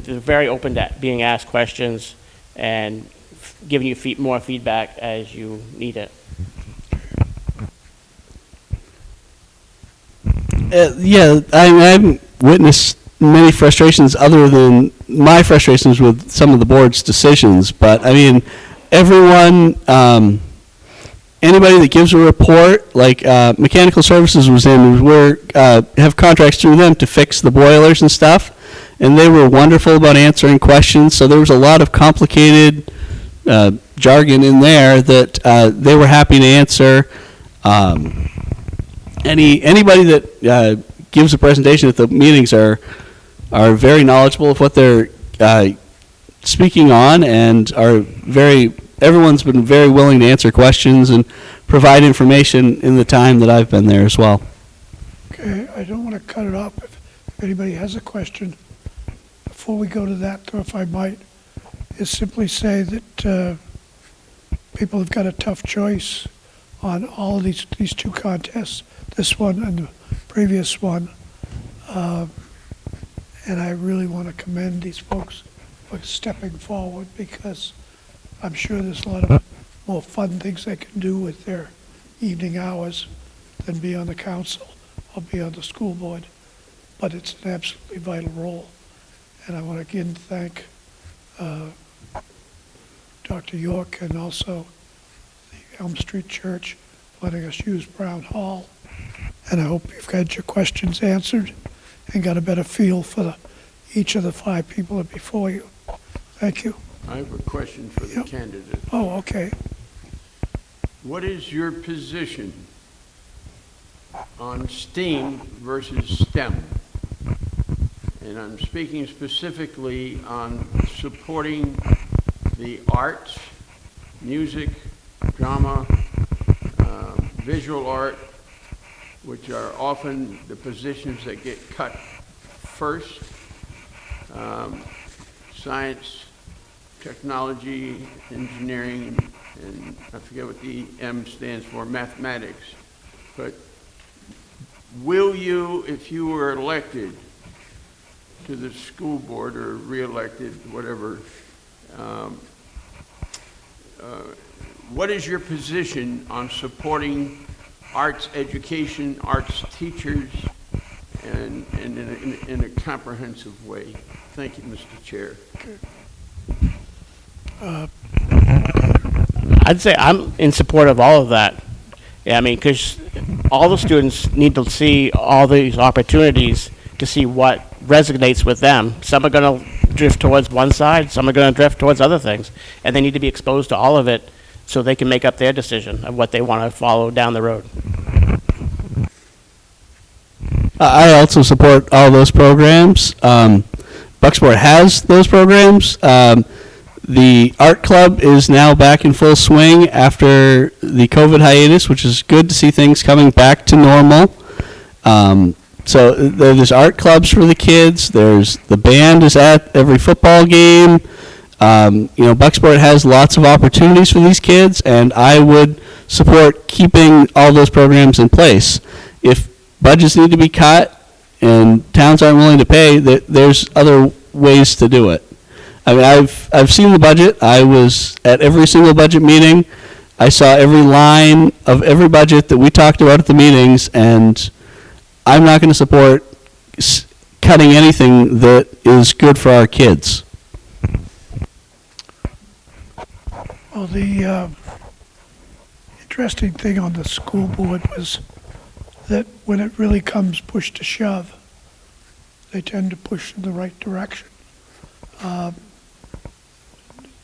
they're very open to being asked questions and giving you more feedback as you need it. Yeah, I haven't witnessed many frustrations other than my frustrations with some of the board's decisions. But I mean, everyone, anybody that gives a report, like Mechanical Services was in, we have contracts through them to fix the boilers and stuff, and they were wonderful about answering questions. So there was a lot of complicated jargon in there that they were happy to answer. Anybody that gives a presentation at the meetings are very knowledgeable of what they're speaking on, and everyone's been very willing to answer questions and provide information in the time that I've been there as well. Okay, I don't want to cut it off. If anybody has a question, before we go to that, though, if I might, is simply say that people have got a tough choice on all of these two contests, this one and the previous one. And I really want to commend these folks for stepping forward, because I'm sure there's a lot of more fun things they can do with their evening hours than be on the council or be on the school board. But it's an absolutely vital role. And I want to again thank Dr. York and also the Elm Street Church for letting us use Brown Hall. And I hope you've got your questions answered and got a better feel for each of the 5 people that are before you. Thank you. I have a question for the candidate. Oh, okay. What is your position on STEAM versus STEM? And I'm speaking specifically on supporting the arts, music, drama, visual art, which are often the positions that get cut first. Science, technology, engineering, and I forget what the M stands for, mathematics. But will you, if you were elected to the school board or re-elected, whatever, what is your position on supporting arts education, arts teachers, and in a comprehensive way? Thank you, Mr. Chair. I'd say I'm in support of all of that. Yeah, I mean, because all the students need to see all these opportunities to see what resonates with them. Some are going to drift towards one side, some are going to drift towards other things, and they need to be exposed to all of it so they can make up their decision of what they want to follow down the road. I also support all those programs. Bucksport has those programs. The art club is now back in full swing after the COVID hiatus, which is good to see things coming back to normal. So there's art clubs for the kids. There's the band is at every football game. Bucksport has lots of opportunities for these kids, and I would support keeping all those programs in place. If budgets need to be cut and towns aren't willing to pay, there's other ways to do it. I mean, I've seen the budget. I was at every single budget meeting. I saw every line of every budget that we talked about at the meetings, and I'm not going to support cutting anything that is good for our kids. Well, the interesting thing on the school board was that when it really comes push to shove, they tend to push in the right direction.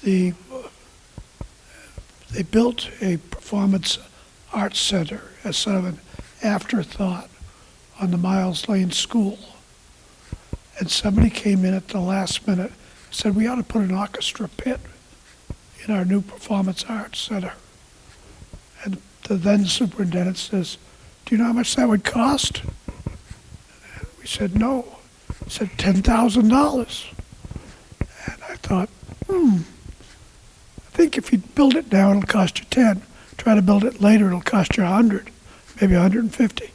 They built a performance arts center as sort of an afterthought on the Miles Lane School. And somebody came in at the last minute and said, we ought to put an orchestra pit in our new performance arts center. And the then superintendent says, do you know how much that would cost? And we said, no. He said, $10,000. And I thought, I think if you build it now, it'll cost you 10. Try to build it later, it'll cost you 100, maybe 150.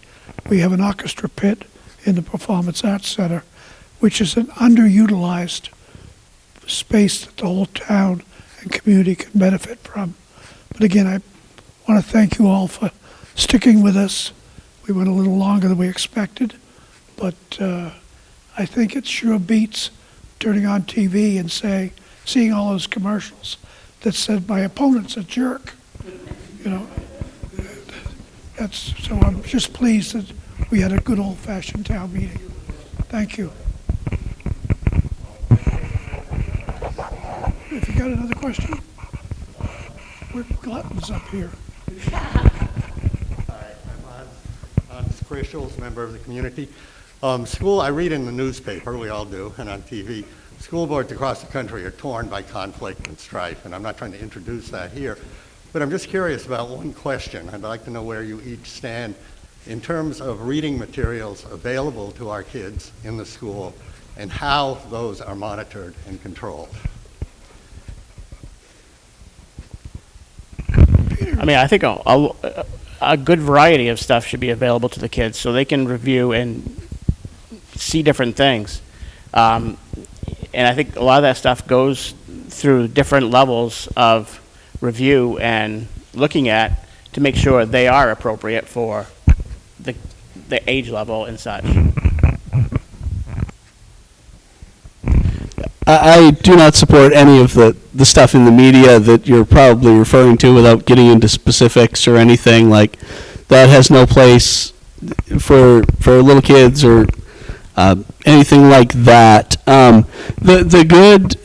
We have an orchestra pit in the Performance Arts Center, which is an underutilized space that the whole town and community can benefit from. But again, I want to thank you all for sticking with us. We went a little longer than we expected, but I think it sure beats turning on TV and seeing all those commercials that said my opponent's a jerk. You know, so I'm just pleased that we had a good old-fashioned town meeting. Thank you. If you got another question, we're gluttons up here. Hi, I'm Chris Schultz, member of the community. I read in the newspaper, we all do, and on TV, school boards across the country are torn by conflict and strife, and I'm not trying to introduce that here, but I'm just curious about one question. I'd like to know where you each stand in terms of reading materials available to our kids in the school and how those are monitored and controlled. I mean, I think a good variety of stuff should be available to the kids so they can review and see different things. And I think a lot of that stuff goes through different levels of review and looking at to make sure they are appropriate for the age level and such. I do not support any of the stuff in the media that you're probably referring to without getting into specifics or anything. Like, that has no place for little kids or anything like that. The good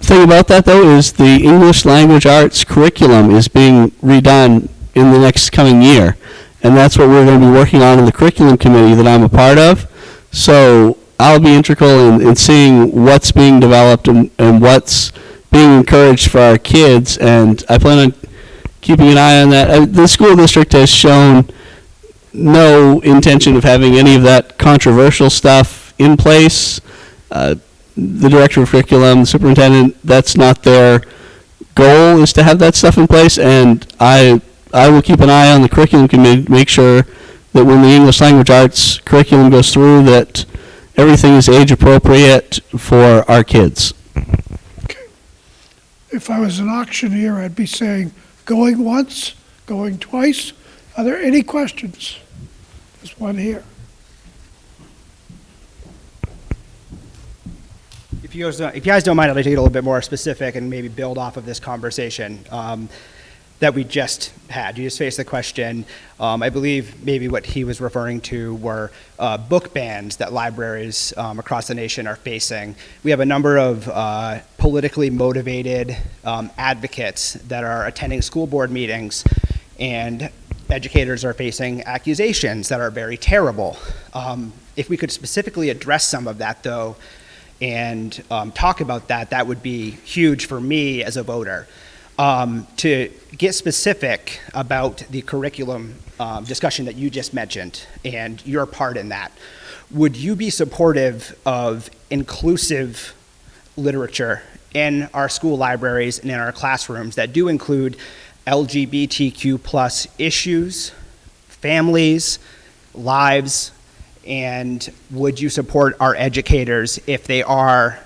thing about that, though, is the English language arts curriculum is being redone in the next coming year. And that's what we're going to be working on in the curriculum committee that I'm a part of. So I'll be integral in seeing what's being developed and what's being encouraged for our kids, and I plan on keeping an eye on that. The school district has shown no intention of having any of that controversial stuff in place. The director of curriculum, the superintendent, that's not their goal, is to have that stuff in place, and I will keep an eye on the curriculum committee to make sure that when the English language arts curriculum goes through, that everything is age appropriate for our kids. Okay. If I was an auctioneer, I'd be saying, going once, going twice. Are there any questions? There's one here. If you guys don't mind, I'd like to get a little bit more specific and maybe build off of this conversation that we just had. You just faced the question. I believe maybe what he was referring to were book bans that libraries across the nation are facing. We have a number of politically motivated advocates that are attending school board meetings, and educators are facing accusations that are very terrible. If we could specifically address some of that, though, and talk about that, that would be huge for me as a voter. To get specific about the curriculum discussion that you just mentioned and your part in that, would you be supportive of inclusive literature in our school libraries and in our classrooms that do include LGBTQ plus issues, families, lives, and would you support our educators if they are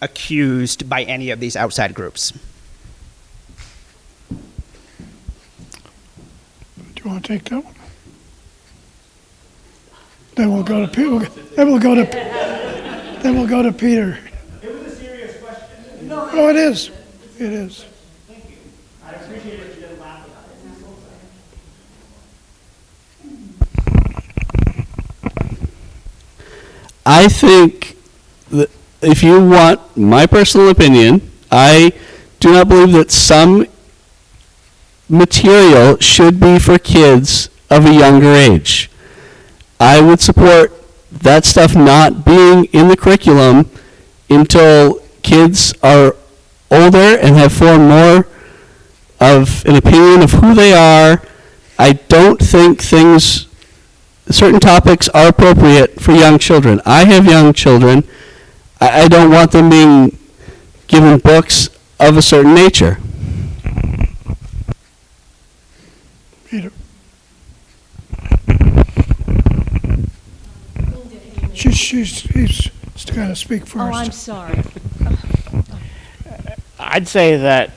accused by any of these outside groups? Do you want to take that one? Then we'll go to Peter. Then we'll go to Peter. It was a serious question. Oh, it is. It is. Thank you. I appreciate it. You didn't laugh about it. I think that if you want my personal opinion, I do not believe that some material should be for kids of a younger age. I would support that stuff not being in the curriculum until kids are older and have formed more of an opinion of who they are. I don't think certain topics are appropriate for young children. I have young children. I don't want them being given books of a certain nature. Peter. He's got to speak first. Oh, I'm sorry. I'd say that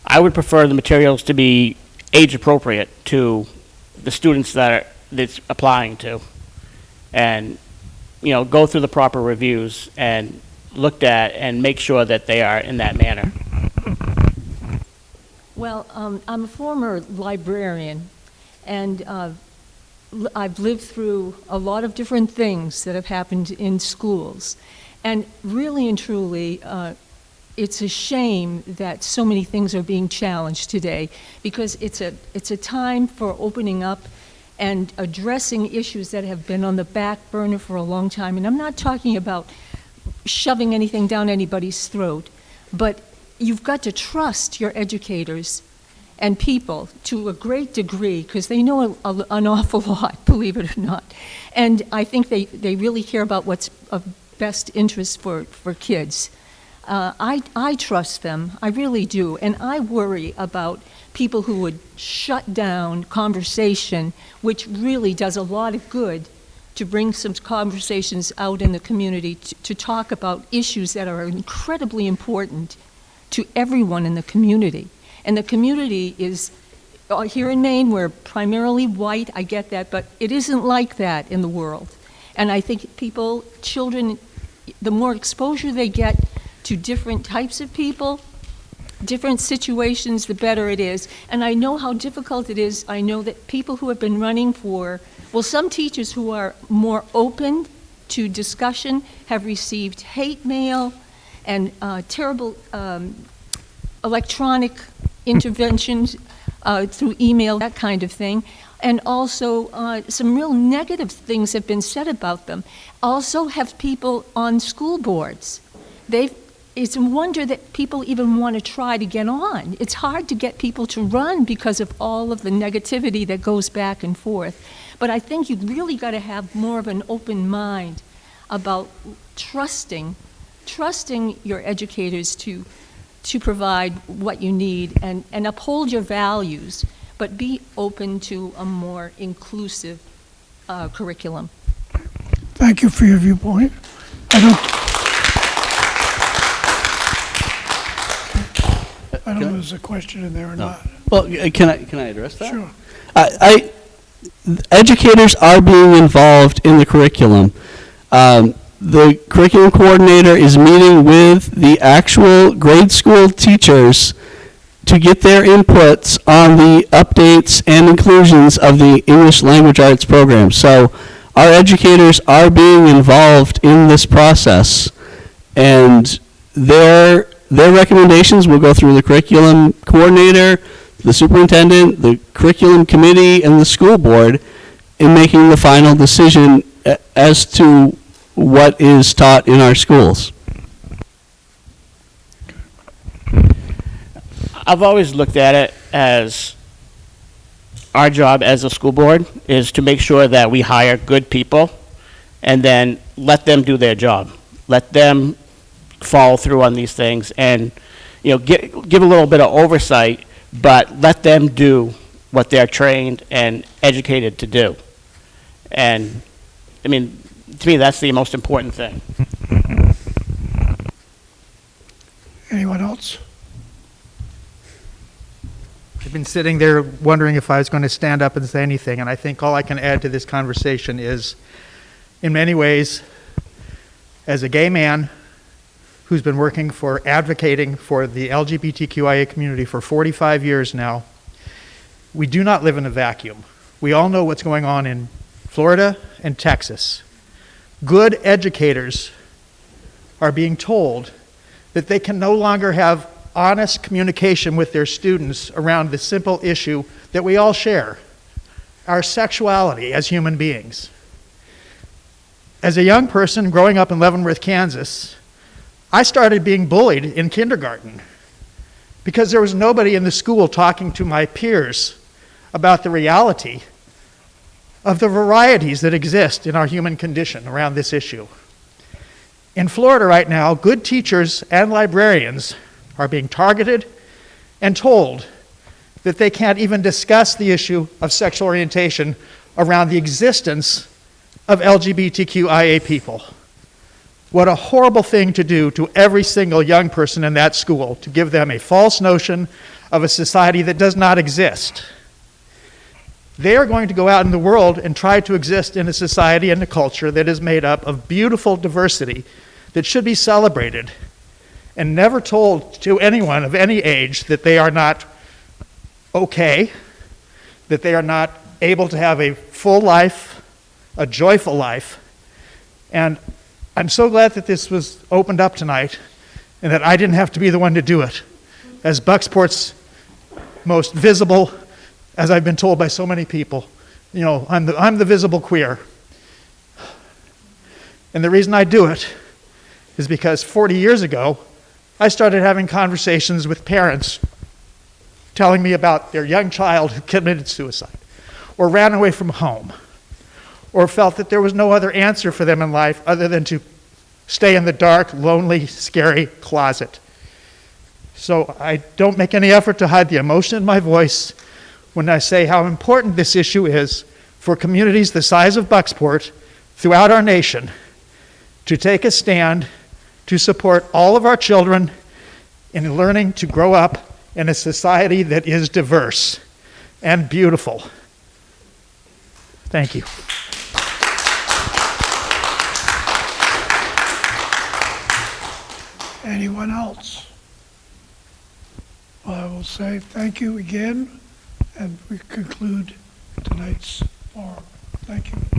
I would prefer the materials to be age appropriate to the students that's applying to. And, go through the proper reviews and looked at and make sure that they are in that manner. Well, I'm a former librarian, and I've lived through a lot of different things that have happened in schools. And really and truly, it's a shame that so many things are being challenged today, because it's a time for opening up and addressing issues that have been on the back burner for a long time. And I'm not talking about shoving anything down anybody's throat, but you've got to trust your educators and people to a great degree, because they know an awful lot, believe it or not. And I think they really care about what's of best interest for kids. I trust them, I really do, and I worry about people who would shut down conversation, which really does a lot of good to bring some conversations out in the community to talk about issues that are incredibly important to everyone in the community. And the community is, here in Maine, we're primarily white, I get that, but it isn't like that in the world. And I think children, the more exposure they get to different types of people, different situations, the better it is. And I know how difficult it is. I know that people who have been running some teachers who are more open to discussion have received hate mail and terrible electronic interventions through email, that kind of thing. And also some real negative things have been said about them. Also have people on school boards. It's a wonder that people even want to try to get on. It's hard to get people to run because of all of the negativity that goes back and forth. But I think you've really got to have more of an open mind about trusting your educators to provide what you need and uphold your values, but be open to a more inclusive curriculum. Thank you for your viewpoint. I don't know if there's a question in there or not. Well, can I address that? Sure. Educators are being involved in the curriculum. The curriculum coordinator is meeting with the actual grade school teachers to get their inputs on the updates and inclusions of the English language arts program. So our educators are being involved in this process, and their recommendations will go through the curriculum coordinator, the superintendent, the curriculum committee, and the school board in making the final decision as to what is taught in our schools. I've always looked at it as our job as a school board is to make sure that we hire good people and then let them do their job. Let them follow through on these things and, give a little bit of oversight, but let them do what they're trained and educated to do. And, to me, that's the most important thing. Anyone else? I've been sitting there wondering if I was going to stand up and say anything, and I think all I can add to this conversation is, in many ways, as a gay man who's been advocating for the LGBTQIA community for 45 years now, we do not live in a vacuum. We all know what's going on in Florida and Texas. Good educators are being told that they can no longer have honest communication with their students around the simple issue that we all share, our sexuality as human beings. As a young person growing up in Leavenworth, Kansas, I started being bullied in kindergarten because there was nobody in the school talking to my peers about the reality of the varieties that exist in our human condition around this issue. In Florida right now, good teachers and librarians are being targeted and told that they can't even discuss the issue of sexual orientation around the existence of LGBTQIA people. What a horrible thing to do to every single young person in that school, to give them a false notion of a society that does not exist. They are going to go out in the world and try to exist in a society and a culture that is made up of beautiful diversity that should be celebrated, and never told to anyone of any age that they are not okay, that they are not able to have a full life, a joyful life. And I'm so glad that this was opened up tonight and that I didn't have to be the one to do it. As Bucksport's most visible, as I've been told by so many people, you know, I'm the visible queer. And the reason I do it is because 40 years ago, I started having conversations with parents telling me about their young child who committed suicide or ran away from home or felt that there was no other answer for them in life other than to stay in the dark, lonely, scary closet. So I don't make any effort to hide the emotion in my voice when I say how important this issue is for communities the size of Bucksport throughout our nation to take a stand to support all of our children in learning to grow up in a society that is diverse and beautiful. Thank you. Anyone else? Well, I will say thank you again, and we conclude tonight's forum. Thank you.